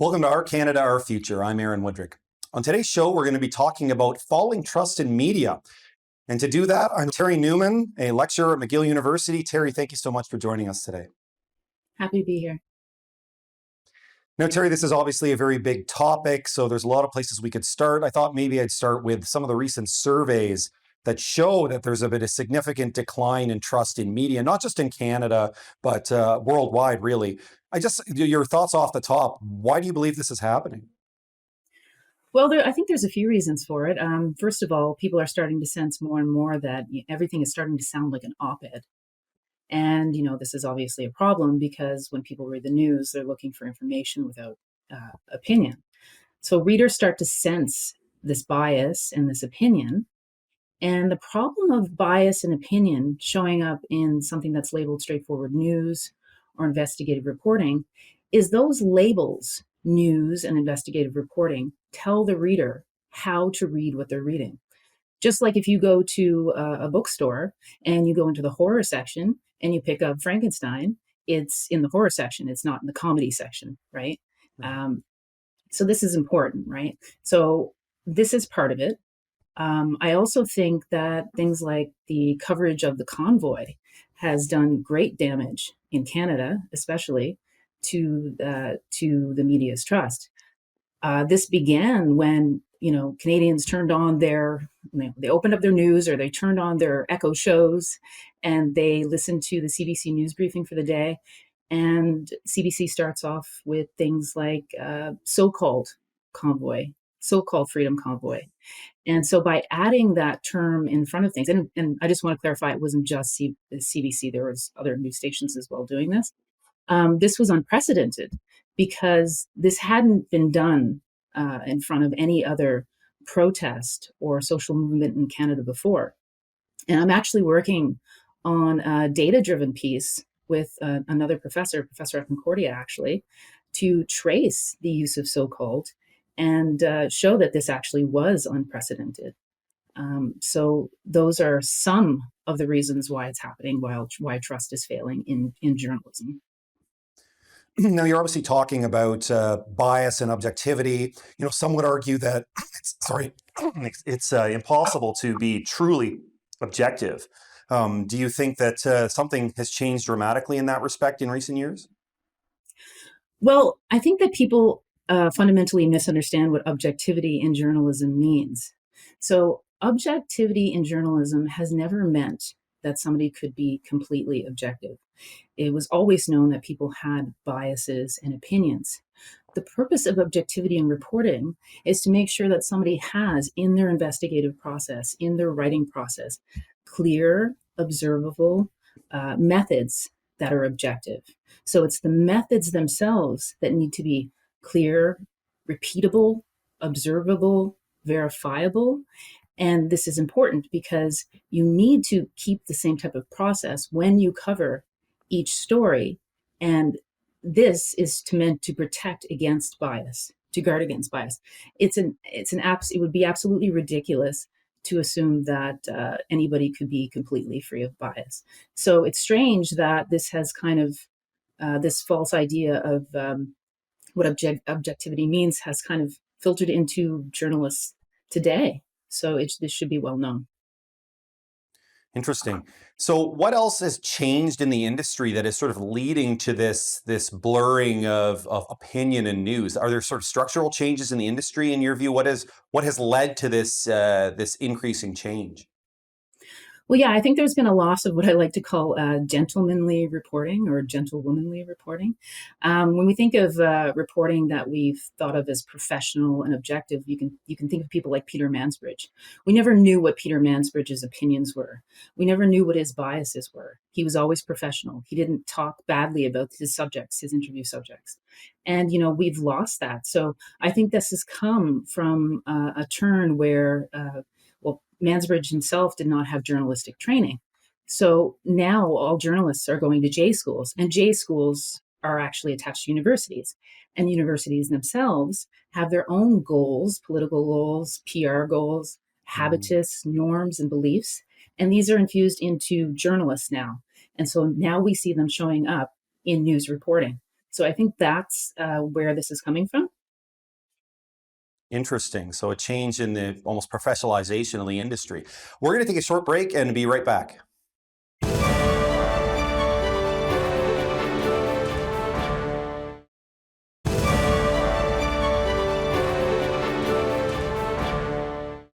Welcome to Our Canada, Our Future. I'm Aaron Woodrick. On today's show, we're going to be talking about falling trust in media. And to do that, I'm Terry Newman, a lecturer at McGill University. Terry, thank you so much for joining us today. Happy to be here. Now, Terry, this is obviously a very big topic, so there's a lot of places we could start. I thought maybe I'd start with some of the recent surveys that show that there's a bit of significant decline in trust in media, not just in Canada, but worldwide, really. Your thoughts off the top, why do you believe this is happening? Well, I think there's a few reasons for it. First of all, people are starting to sense more and more that everything is starting to sound like an op-ed. And, this is obviously a problem because when people read the news, they're looking for information without opinion. So readers start to sense this bias and this opinion. And the problem of bias and opinion showing up in something that's labeled straightforward news or investigative reporting is those labels, news and investigative reporting, tell the reader how to read what they're reading. Just like if you go to a bookstore and you go into the horror section and you pick up Frankenstein, it's in the horror section, it's not in the comedy section, right? So this is important, right? So this is part of it. I also think that things like the coverage of the convoy has done great damage in Canada, especially to the media's trust. This began when Canadians turned on they opened up their news or they turned on their Echo shows and they listened to the CBC news briefing for the day. And CBC starts off with things like so-called Freedom Convoy. And so by adding that term in front of things, and I just want to clarify, it wasn't just CBC, there was other news stations as well doing this. This was unprecedented because this hadn't been done in front of any other protest or social movement in Canada before. And I'm actually working on a data-driven piece with another professor, Professor Concordia, actually, to trace the use of so-called and show that this actually was unprecedented. So those are some of the reasons why it's happening, why trust is failing in journalism. Now, you're obviously talking about bias and objectivity. Some would argue that it's impossible to be truly objective. Do you think that something has changed dramatically in that respect in recent years? Well, I think that people fundamentally misunderstand what objectivity in journalism means. So objectivity in journalism has never meant that somebody could be completely objective. It was always known that people had biases and opinions. The purpose of objectivity in reporting is to make sure that somebody has in their investigative process, in their writing process, clear, observable methods that are objective. So it's the methods themselves that need to be clear, repeatable, observable, verifiable. And this is important because you need to keep the same type of process when you cover each story. And this is meant to protect against bias, to guard against bias. It would be absolutely ridiculous to assume that anybody could be completely free of bias. So it's strange that this has kind of this false idea of what objectivity means has kind of filtered into journalists today. So this should be well known. Interesting. So what else has changed in the industry that is sort of leading to this blurring of opinion and news? Are there sort of structural changes in the industry in your view? What has led to this increasing change? Well, yeah, I think there's been a loss of what I like to call gentlemanly reporting or gentlewomanly reporting. When we think of reporting that we've thought of as professional and objective, you can think of people like Peter Mansbridge. We never knew what Peter Mansbridge's opinions were. We never knew what his biases were. He was always professional. He didn't talk badly about his subjects, his interview subjects. And, we've lost that. So I think this has come from a turn where Mansbridge himself did not have journalistic training. So now all journalists are going to J schools, and J schools are actually attached to universities. And universities themselves have their own goals, political goals, PR goals, habitus, norms, and beliefs. And these are infused into journalists now. And so now we see them showing up in news reporting. So I think that's where this is coming from. Interesting. So a change in the almost professionalization of the industry. We're going to take a short break and be right back.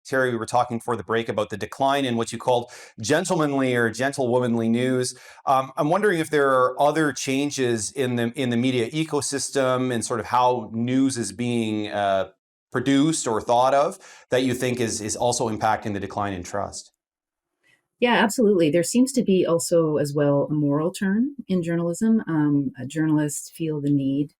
Terry, we were talking before the break about the decline in what you called gentlemanly or gentlewomanly news. I'm wondering if there are other changes in the media ecosystem and sort of how news is being produced or thought of that you think is also impacting the decline in trust. Yeah, absolutely. There seems to be also, as well, a moral turn in journalism. Journalists feel the need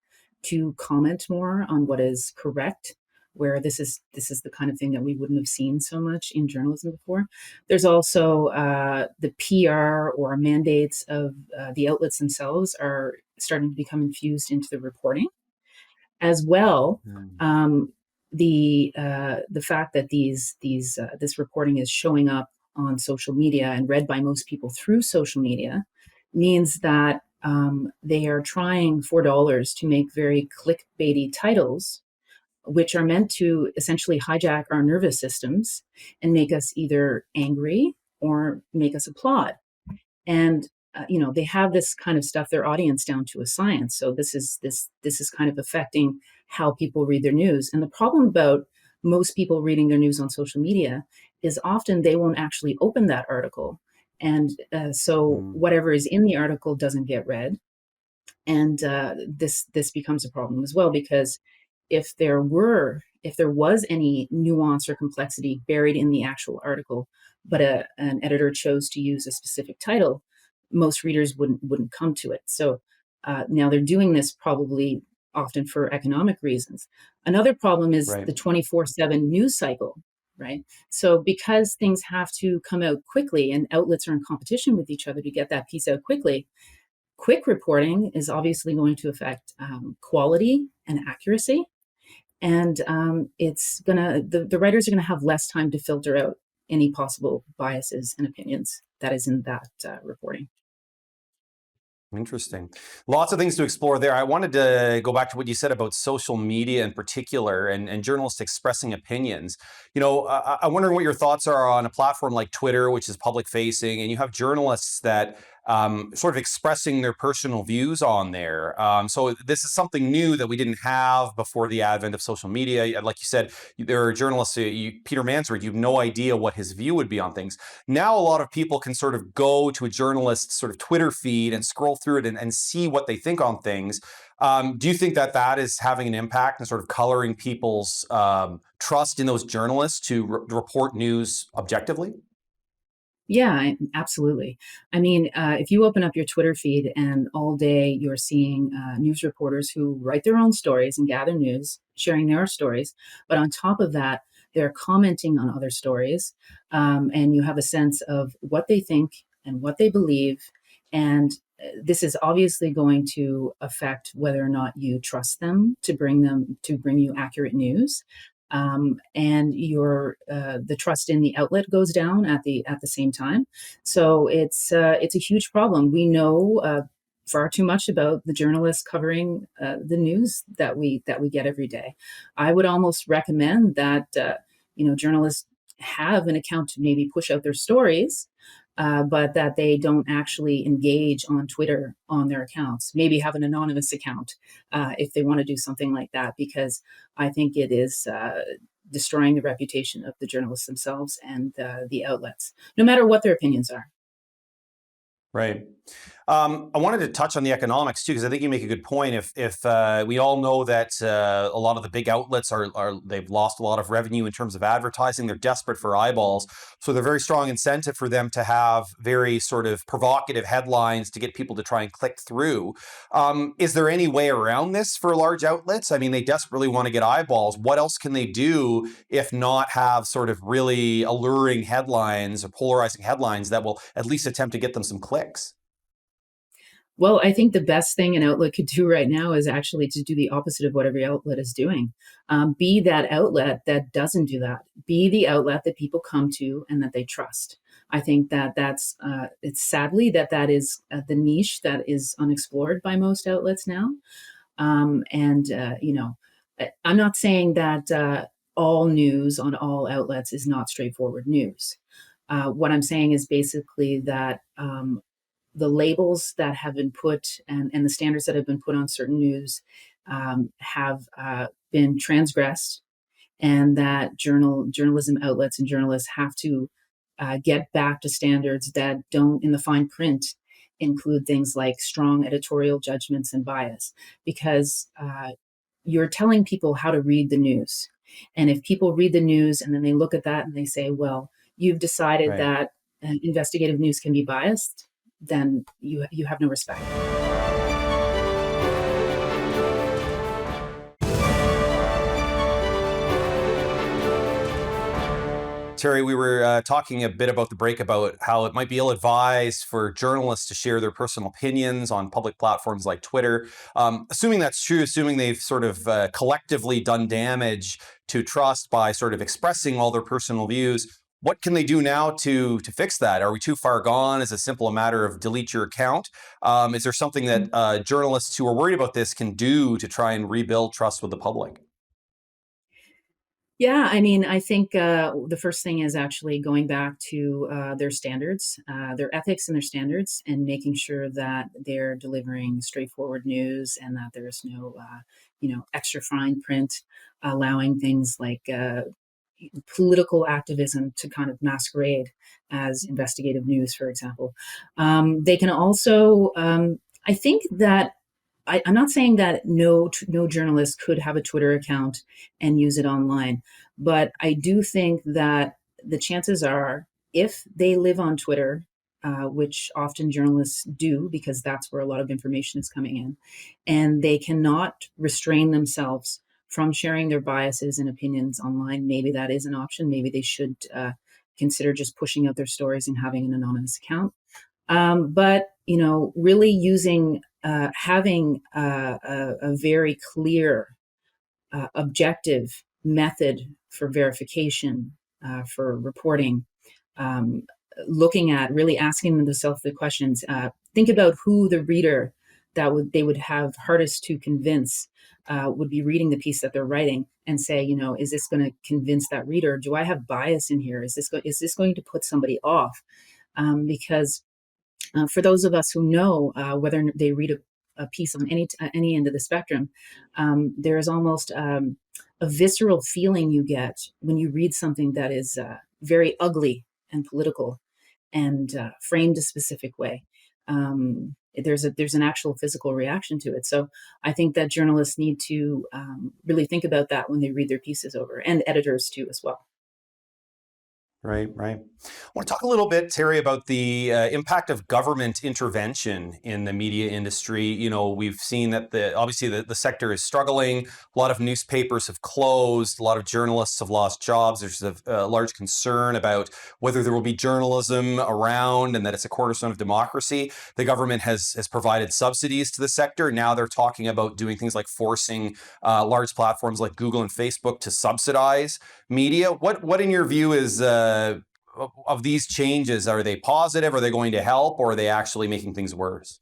to comment more on what is correct, where this is the kind of thing that we wouldn't have seen so much in journalism before. There's also the PR or mandates of the outlets themselves are starting to become infused into the reporting as well. Mm. The fact that this reporting is showing up on social media and read by most people through social media means that they are trying for dollars to make very clickbaity titles, which are meant to essentially hijack our nervous systems and make us either angry or make us applaud. And they have this kind of stuff their audience down to a science. So this is kind of affecting how people read their news. And the problem about most people reading their news on social media is often they won't actually open that article, and so Mm. whatever is in the article doesn't get read. And this becomes a problem as well, because if there was any nuance or complexity buried in the actual article, but an editor chose to use a specific title, most readers wouldn't come to it. So now they're doing this probably often for economic reasons. Another problem is Right. the 24/7 news cycle, right? So because things have to come out quickly and outlets are in competition with each other to get that piece out quickly, quick reporting is obviously going to affect quality and accuracy. And the writers are gonna have less time to filter out any possible biases and opinions that is in that reporting. Interesting. Lots of things to explore there. I wanted to go back to what you said about social media in particular and journalists expressing opinions. I'm wondering what your thoughts are on a platform like Twitter, which is public facing, and you have journalists that sort of expressing their personal views on there. So this is something new that we didn't have before the advent of social media. Like you said, there are journalists, Peter Mansford, you have no idea what his view would be on things. Now a lot of people can sort of go to a journalist's sort of Twitter feed and scroll through it and see what they think on things. Do you think that that is having an impact and sort of coloring people's trust in those journalists to report news objectively? Yeah, absolutely. I mean, if you open up your Twitter feed and all day you're seeing news reporters who write their own stories and gather news, sharing their stories, but on top of that, they're commenting on other stories, and you have a sense of what they think and what they believe, and this is obviously going to affect whether or not you trust them to bring you accurate news. And your the trust in the outlet goes down at the same time. So it's a huge problem. We know far too much about the journalists covering the news that we get every day. I would almost recommend that journalists have an account to maybe push out their stories, but that they don't actually engage on Twitter on their accounts. Maybe have an anonymous account if they want to do something like that, because I think it is destroying the reputation of the journalists themselves and the outlets, no matter what their opinions are. Right. I wanted to touch on the economics too, because I think you make a good point. If we all know that a lot of the big outlets are they've lost a lot of revenue in terms of advertising, they're desperate for eyeballs, so they're very strong incentive for them to have very sort of provocative headlines to get people to try and click through. Is there any way around this for large outlets? I mean, they desperately want to get eyeballs. What else can they do if not have sort of really alluring headlines or polarizing headlines that will at least attempt to get them some clicks? Well, I think the best thing an outlet could do right now is actually to do the opposite of what every outlet is doing. Be that outlet that doesn't do that. Be the outlet that people come to and that they trust. I think that it's sadly that is the niche that is unexplored by most outlets now. And I'm not saying that all news on all outlets is not straightforward news. What I'm saying is basically that the labels that have been put and the standards that have been put on certain news have been transgressed, and that journalism outlets and journalists have to get back to standards that don't, in the fine print, include things like strong editorial judgments and bias, because you're telling people how to read the news. And if people read the news and then they look at that and they say, well, you've decided Right. that investigative news can be biased, then you have no respect. Terry, we were talking a bit about the break about how it might be ill-advised for journalists to share their personal opinions on public platforms like Twitter. Assuming that's true, assuming they've sort of collectively done damage to trust by sort of expressing all their personal views, what can they do now to fix that? Are we too far gone? Is it a simple matter of delete your account? Is there something that journalists who are worried about this can do to try and rebuild trust with the public? Yeah, I mean, I think the first thing is actually going back to their standards, their ethics and their standards, and making sure that they're delivering straightforward news and that there's no, extra fine print, allowing things like political activism to kind of masquerade as investigative news, for example. They can also, I think that I'm not saying that no journalist could have a Twitter account and use it online, but I do think that the chances are, if they live on Twitter, which often journalists do because that's where a lot of information is coming in, and they cannot restrain themselves from sharing their biases and opinions online, maybe that is an option. Maybe they should consider just pushing out their stories and having an anonymous account. But really using having a very clear, objective method for verification, for reporting, um, looking at really asking themselves the questions. Think about who the reader that they would have hardest to convince would be reading the piece that they're writing, and say, is this going to convince that reader? Do I have bias in here? Is this going to put somebody off? Because for those of us who know, whether they read a piece on any end of the spectrum, there is almost a visceral feeling you get when you read something that is very ugly and political and framed a specific way. There's an actual physical reaction to it. So I think that journalists need to really think about that when they read their pieces over, and editors too as well. Right, right. I want to talk a little bit, Terry, about the impact of government intervention in the media industry. We've seen that obviously the sector is struggling. A lot of newspapers have closed. A lot of journalists have lost jobs. There's a large concern about whether there will be journalism around and that it's a cornerstone of democracy. The government has provided subsidies to the sector. Now they're talking about doing things like forcing large platforms like Google and Facebook to subsidize media. What in your view is of these changes? Are they positive? Are they going to help, or are they actually making things worse?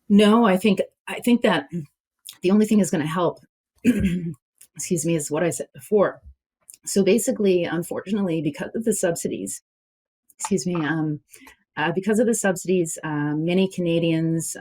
No, I think that the only thing is going to help, excuse me, is what I said before. So basically, unfortunately, because of the subsidies, excuse me, many Canadians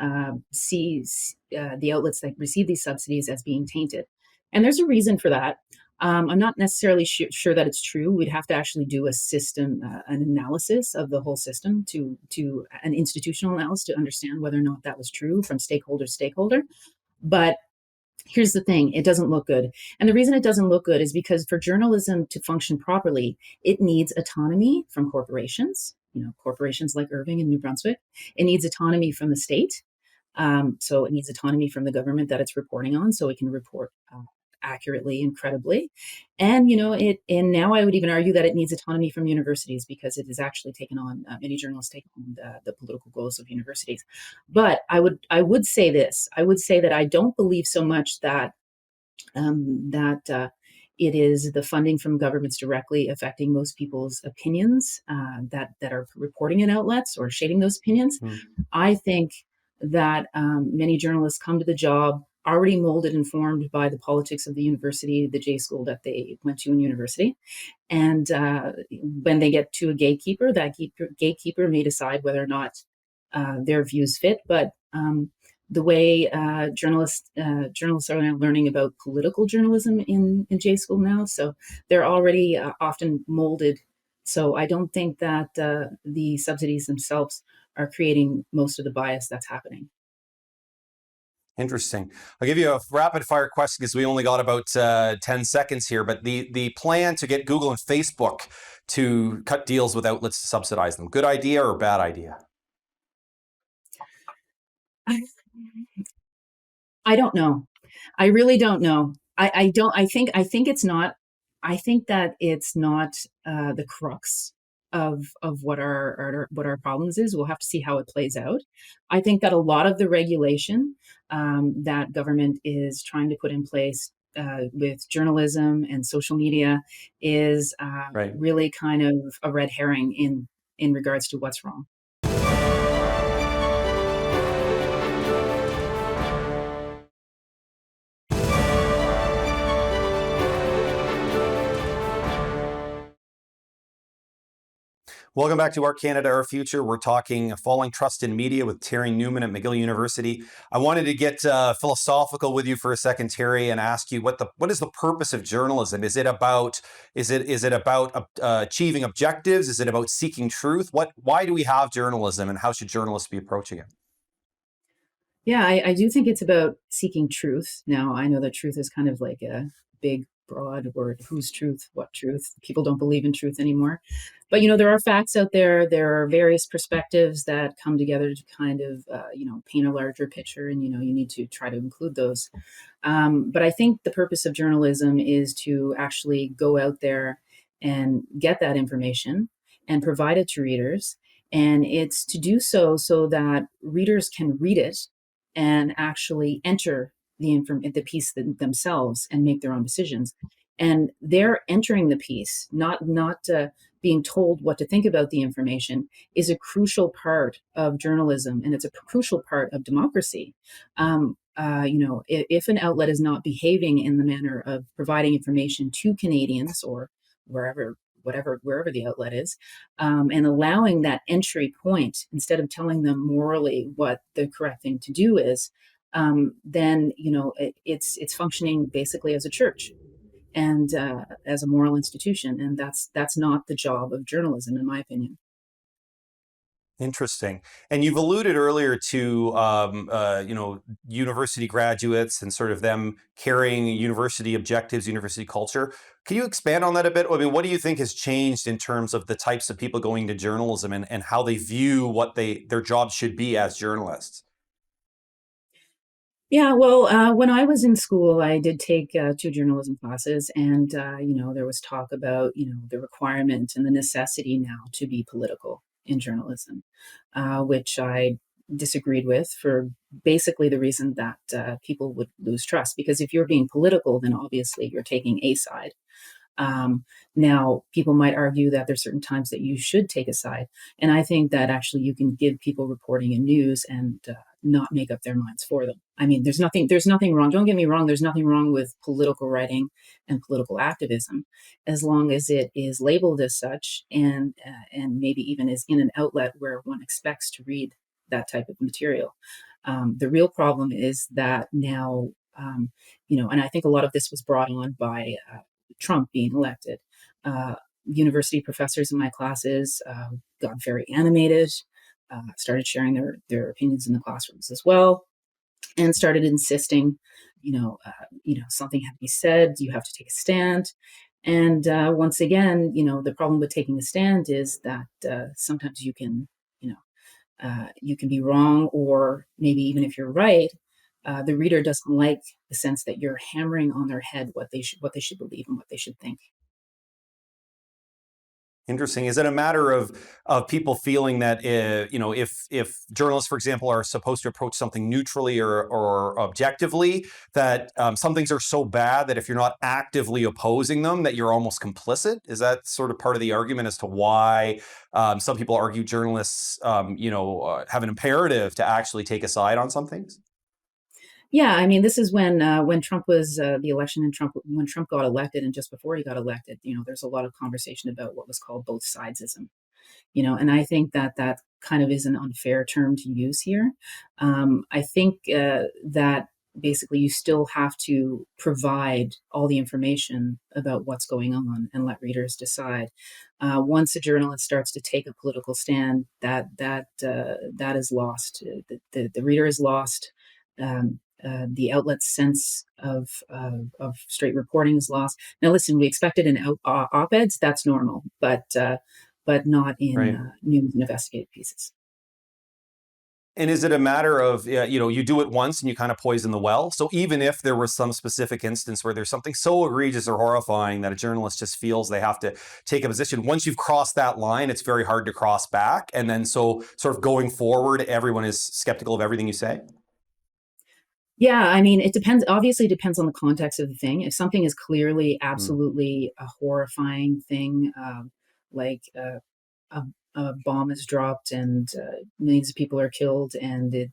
see the outlets that receive these subsidies as being tainted. And there's a reason for that. I'm not necessarily sure that it's true. We'd have to actually do a system, an analysis of the whole system, to an institutional analysis to understand whether or not that was true from stakeholder to stakeholder. But here's the thing, it doesn't look good. And the reason it doesn't look good is because for journalism to function properly, it needs autonomy from corporations, corporations like Irving and New Brunswick. It needs autonomy from the state. So it needs autonomy from the government that it's reporting on, so it can report accurately and credibly. And and now I would even argue that it needs autonomy from universities, because it has actually taken on, many journalists take on the political goals of universities. But I would say this. I would say that I don't believe so much that it is the funding from governments directly affecting most people's opinions, that are reporting in outlets or shading those opinions. Hmm. I think that many journalists come to the job already molded and formed by the politics of the university, the J school that they went to in university. And when they get to a gatekeeper, that gatekeeper may decide whether or not their views fit. But the way journalists are now learning about political journalism in J school now, so they're already often molded. So I don't think that the subsidies themselves are creating most of the bias that's happening. Interesting. I'll give you a rapid fire question because we only got about 10 seconds here. But the plan to get Google and Facebook to cut deals with outlets to subsidize them, good idea or bad idea? I don't know. I really don't know. I don't. I think it's not. I think that it's not the crux of what what our problems is. We'll have to see how it plays out. I think that a lot of the regulation that government is trying to put in place with journalism and social media is Right. really kind of a red herring in regards to what's wrong. Welcome back to Our Canada, Our Future. We're talking falling trust in media with Terry Newman at McGill University. I wanted to get philosophical with you for a second, Terry, and ask you what is the purpose of journalism? Is it about achieving objectives? Is it about seeking truth? Why do we have journalism, and how should journalists be approaching it? Yeah, I do think it's about seeking truth. Now, I know that truth is kind of like a big, broad word. Whose truth? What truth? People don't believe in truth anymore. But, there are facts out there. There are various perspectives that come together to kind of, paint a larger picture. And, you need to try to include those. But I think the purpose of journalism is to actually go out there and get that information and provide it to readers. And it's to do so that readers can read it and actually enter the piece themselves and make their own decisions. And they're entering the piece, not being told what to think about the information, is a crucial part of journalism, and it's a crucial part of democracy. If an outlet is not behaving in the manner of providing information to Canadians or wherever the outlet is, and allowing that entry point instead of telling them morally what the correct thing to do is, then it's functioning basically as a church and as a moral institution, and that's not the job of journalism, in my opinion. Interesting. And you've alluded earlier to, university graduates and sort of them carrying university objectives, university culture. Can you expand on that a bit? I mean, what do you think has changed in terms of the types of people going to journalism and how they view what their jobs should be as journalists? Yeah, well, when I was in school, I did take two journalism classes, and there was talk about the requirement and the necessity now to be political in journalism, which I disagreed with for basically the reason that people would lose trust. Because if you're being political, then obviously you're taking a side. Now, people might argue that there's certain times that you should take a side, and I think that actually you can give people reporting and news and not make up their minds for them. I mean, there's nothing wrong. Don't get me wrong. There's nothing wrong with political writing and political activism, as long as it is labeled as such, and maybe even is in an outlet where one expects to read that type of material. The real problem is that now, and I think a lot of this was brought on by Trump being elected. University professors in my classes got very animated, started sharing their opinions in the classrooms as well, and started insisting, something had to be said. You have to take a stand. And once again, the problem with taking a stand is that sometimes you can be wrong, or maybe even if you're right, the reader doesn't like the sense that you're hammering on their head what they should believe and what they should think. Interesting. Is it a matter of people feeling that if journalists, for example, are supposed to approach something neutrally or objectively, that some things are so bad that if you're not actively opposing them, that you're almost complicit? Is that sort of part of the argument as to why some people argue journalists, have an imperative to actually take a side on some things? Yeah, I mean, this is when Trump was the election and Trump when Trump got elected and just before he got elected, there's a lot of conversation about what was called both sidesism. And I think that that kind of is an unfair term to use here. I think that basically you still have to provide all the information about what's going on and let readers decide. Once a journalist starts to take a political stand, that is lost. The reader is lost. The outlet's sense of straight reporting is lost. Now, listen, we expected in op-eds. That's normal, but not in Right. news and investigative pieces. And is it a matter of, you do it once and you kind of poison the well? So even if there was some specific instance where there's something so egregious or horrifying that a journalist just feels they have to take a position, once you've crossed that line, it's very hard to cross back. And then so sort of going forward, everyone is skeptical of everything you say? Yeah, I mean, it depends. Obviously, it depends on the context of the thing. If something is clearly, Hmm, absolutely a horrifying thing, like a, a bomb is dropped and millions of people are killed, and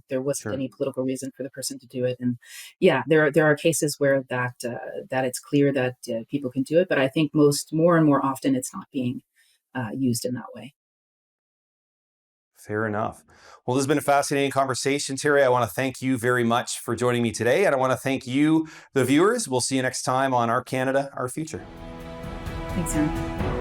there wasn't sure. any political reason for the person to do it, and yeah, there are cases where that it's clear that people can do it, but I think more and more often, it's not being used in that way. Fair enough. Well, this has been a fascinating conversation, Terry. I want to thank you very much for joining me today. And I want to thank you, the viewers. We'll see you next time on Our Canada, Our Future. Thanks, Aaron.